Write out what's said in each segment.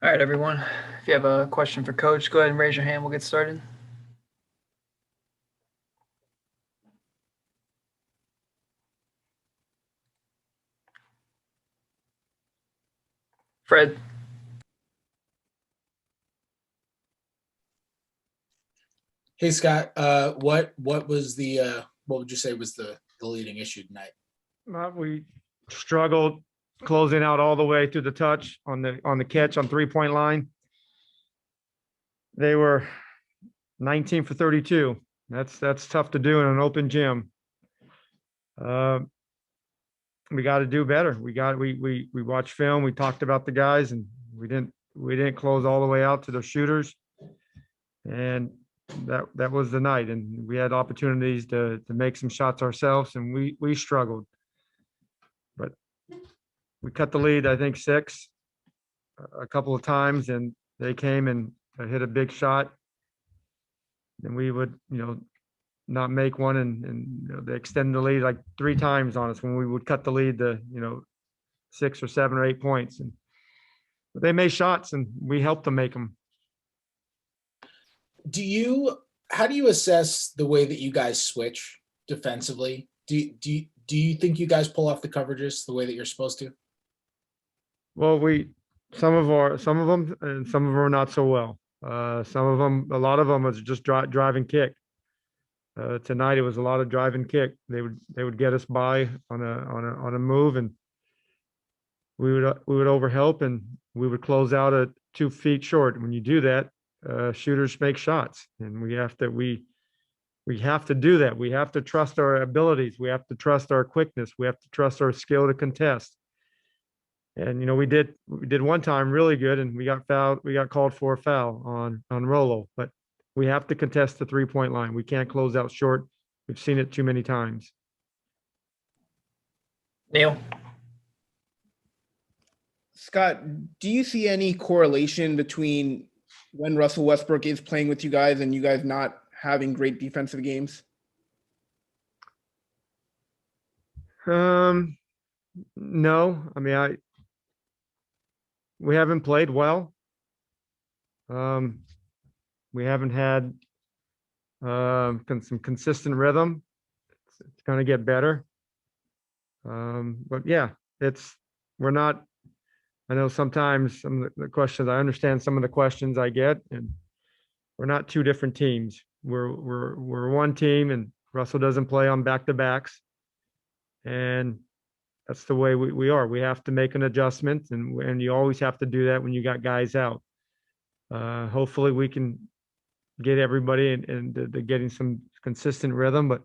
All right, everyone. If you have a question for Coach, go ahead and raise your hand. We'll get started. Fred. Hey Scott, what was the what would you say was the leading issue tonight? We struggled closing out all the way to the touch on the catch on 3-point line. They were 19 for 32. That's tough to do in an open gym. We got to do better. We watched film. We talked about the guys, and we didn't close all the way out to the shooters, and that was the night. And we had opportunities to make some shots ourselves, and we struggled. But we cut the lead, I think 6 a couple of times, and they came and hit a big shot. And we would, not make one, and they extended the lead like 3 times on us when we would cut the lead to, 6 or 7 or 8 points. And but they made shots, and we helped them make them. How do you assess the way that you guys switch defensively? Do you think you guys pull off the coverages the way that you're supposed to? Well, some of them, and some of them are not so well. Some of them, a lot of them was just drive and kick. Tonight it was a lot of drive and kick. They would get us by on a move, and we would overhelp, and we would close out at 2 feet short. When you do that, shooters make shots, and we have to do that. We have to trust our abilities. We have to trust our quickness. We have to trust our skill to contest. And we did one time really good, and we got fouled. We got called for a foul on Rolo, but we have to contest the 3-point line. We can't close out short. We've seen it too many times. Neil. Scott, do you see any correlation between when Russell Westbrook is playing with you guys and you guys not having great defensive games? No, I mean, we haven't played well. We haven't had some consistent rhythm. It's going to get better. But yeah, we're not. I know sometimes some of the questions, I understand some of the questions I get, and we're not 2 different teams. We're one team, and Russell doesn't play on back-to-backs, and that's the way we are. We have to make an adjustment, and you always have to do that when you got guys out. Hopefully we can get everybody and getting some consistent rhythm, but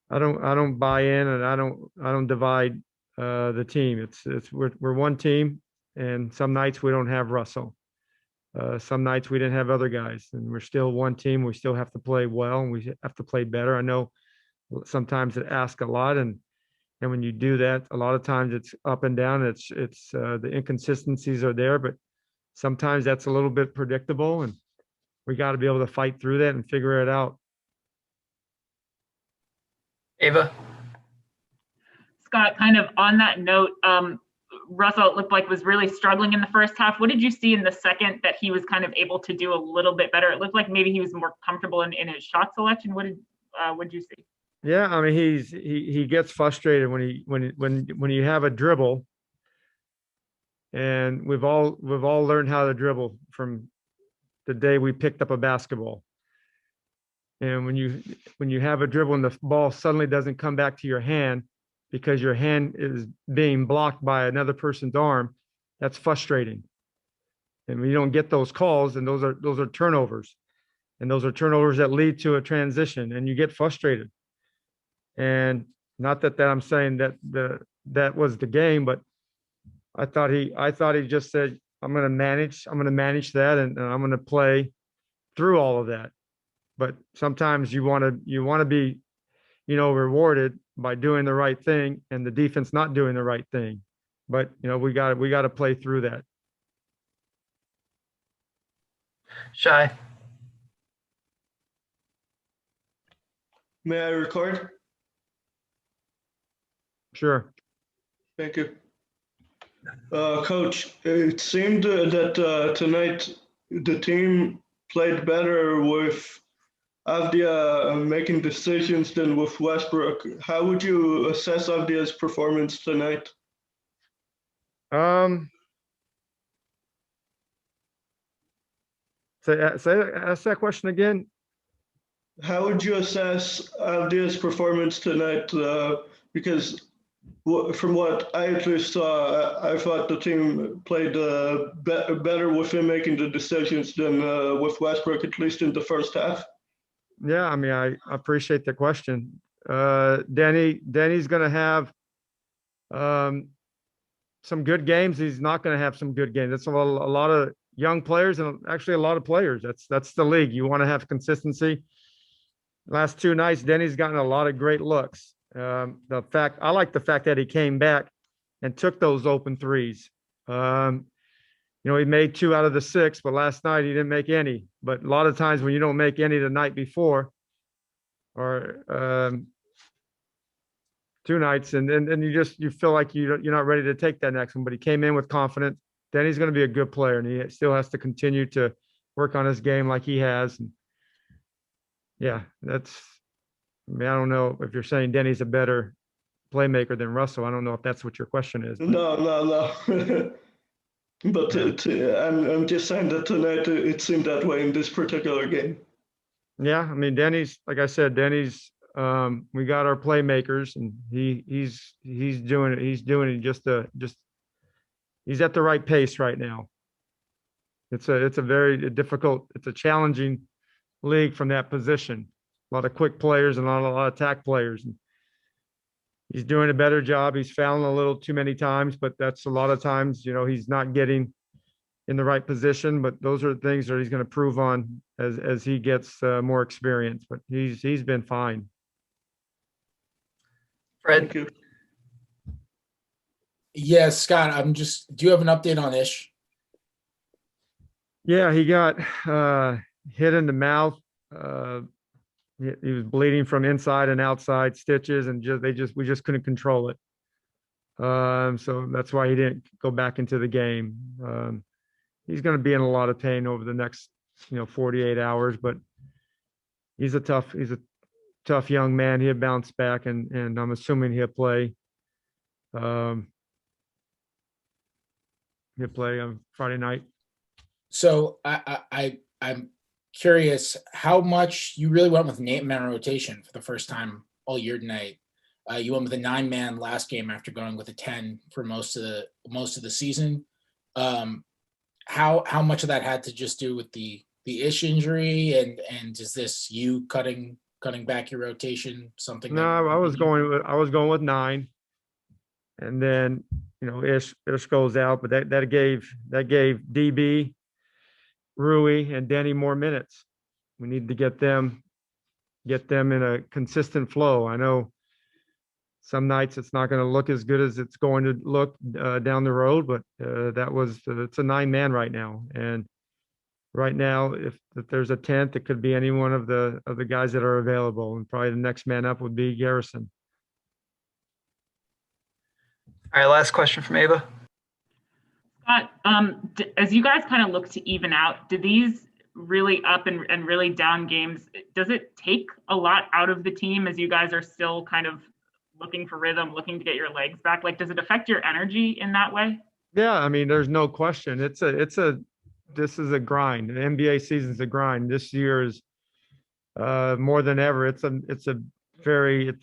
I don't buy in, and I don't divide the team. We're one team, and some nights we don't have Russell. Some nights we didn't have other guys, and we're still one team. We still have to play well, and we have to play better. I know sometimes it asks a lot, and when you do that, a lot of times it's up and down. It's the inconsistencies are there, but sometimes that's a little bit predictable, and we got to be able to fight through that and figure it out. Ava. Scott, kind of on that note, Russell, it looked like, was really struggling in the first half. What did you see in the second that he was kind of able to do a little bit better? It looked like maybe he was more comfortable in his shot selection. What did you see? Yeah, I mean, he gets frustrated when you have a dribble, and we've all learned how to dribble from the day we picked up a basketball. And when you have a dribble and the ball suddenly doesn't come back to your hand because your hand is being blocked by another person's arm, that's frustrating. And when you don't get those calls, and those are turnovers, and those are turnovers that lead to a transition, and you get frustrated. And not that I'm saying that was the game, but I thought he just said, I'm going to manage that, and I'm going to play through all of that. But sometimes you want to be, rewarded by doing the right thing, and the defense not doing the right thing. But we got to play through that. Shy. May I record? Sure. Thank you. Coach, it seemed that tonight the team played better with Avdia making decisions than with Westbrook. How would you assess Avdia's performance tonight? Um, ask that question again. How would you assess Avdia's performance tonight? Because from what I at least saw, I thought the team played better with him making the decisions than with Westbrook, at least in the first half. Yeah, I mean, I appreciate the question. Denny's going to have some good games. He's not going to have some good games. That's a lot of young players and actually a lot of players. That's the league. You want to have consistency. Last two nights, Denny's gotten a lot of great looks. I like the fact that he came back and took those open threes. He made 2 out of the 6, but last night he didn't make any. But a lot of times when you don't make any the night before, or 2 nights, and you feel like you're not ready to take that next one. But he came in with confidence. Then he's going to be a good player, and he still has to continue to work on his game like he has. And yeah, I don't know if you're saying Denny's a better playmaker than Russell. I don't know if that's what your question is. No. But I'm just saying that tonight it seemed that way in this particular game. Yeah, I mean, Denny's, like I said, we got our playmakers, and he's doing it. He's doing it just he's at the right pace right now. It's a very difficult, it's a challenging league from that position. A lot of quick players and a lot of attack players. And he's doing a better job. He's fouling a little too many times, but that's a lot of times, he's not getting in the right position. But those are the things that he's going to prove on as he gets more experience. But he's been fine. Fred, Thank you. Yeah, Scott, do you have an update on Ish? Yeah, he got hit in the mouth. He was bleeding from inside and outside stitches, and we just couldn't control it. So that's why he didn't go back into the game. He's going to be in a lot of pain over the next 48 hours, but he's a tough young man. He'll bounce back, and I'm assuming he'll play. He'll play on Friday night. So I'm curious how much you really went with an 8-man rotation for the first time all year tonight. You went with a 9-man last game after going with a 10 for most of the season. How much of that had to just do with the Ish injury, and is this you cutting back your rotation something? No, I was going with 9, and then Ish goes out, but that gave DB, Rui, and Denny more minutes. We need to get them in a consistent flow. I know some nights it's not going to look as good as it's going to look down the road, but it's a 9-man right now. And right now, if there's a 10th, it could be any one of the guys that are available, and probably the next man up would be Garrison. all right, last question from Ava. Scott, as you guys kind of look to even out, do these really up and really down games, does it take a lot out of the team as you guys are still kind of looking for rhythm, looking to get your legs back? Like, does it affect your energy in that way? Yeah, I mean, there's no question. This is a grind. The NBA season's a grind. This year is more than ever. It's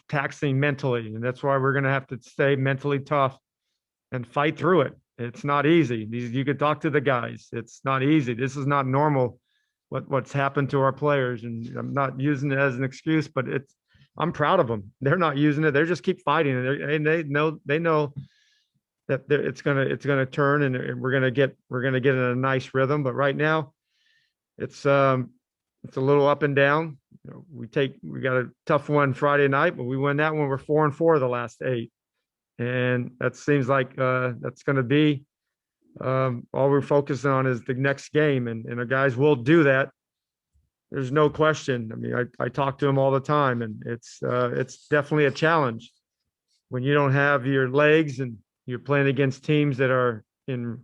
taxing mentally, and that's why we're going to have to stay mentally tough and fight through it. It's not easy. You could talk to the guys. It's not easy. This is not normal. What's happened to our players, and I'm not using it as an excuse, but I'm proud of them. They're not using it. They just keep fighting, and they know that it's gonna turn, and we're gonna get in a nice rhythm. But right now, it's a little up and down. We got a tough one Friday night, but we win that one. We're 4-4 the last 8, and that seems like that's going to be all we're focusing on is the next game, and the guys will do that. There's no question. I mean, I talk to them all the time, and it's definitely a challenge when you don't have your legs and you're playing against teams that are in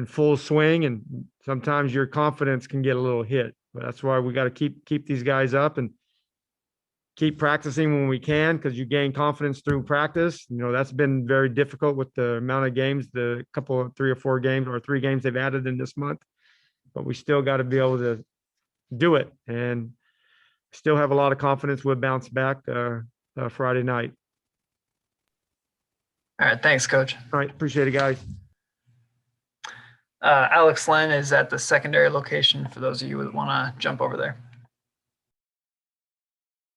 full swing, and sometimes your confidence can get a little hit. But that's why we got to keep these guys up and keep practicing when we can, because you gain confidence through practice. That's been very difficult with the amount of games, the couple of 3 or 4 games or 3 games they've added in this month. But we still got to be able to do it, and still have a lot of confidence we'll bounce back Friday night. All right, thanks, Coach. All right, appreciate it, guys. Alex Len is at the secondary location for those of you who want to jump over there.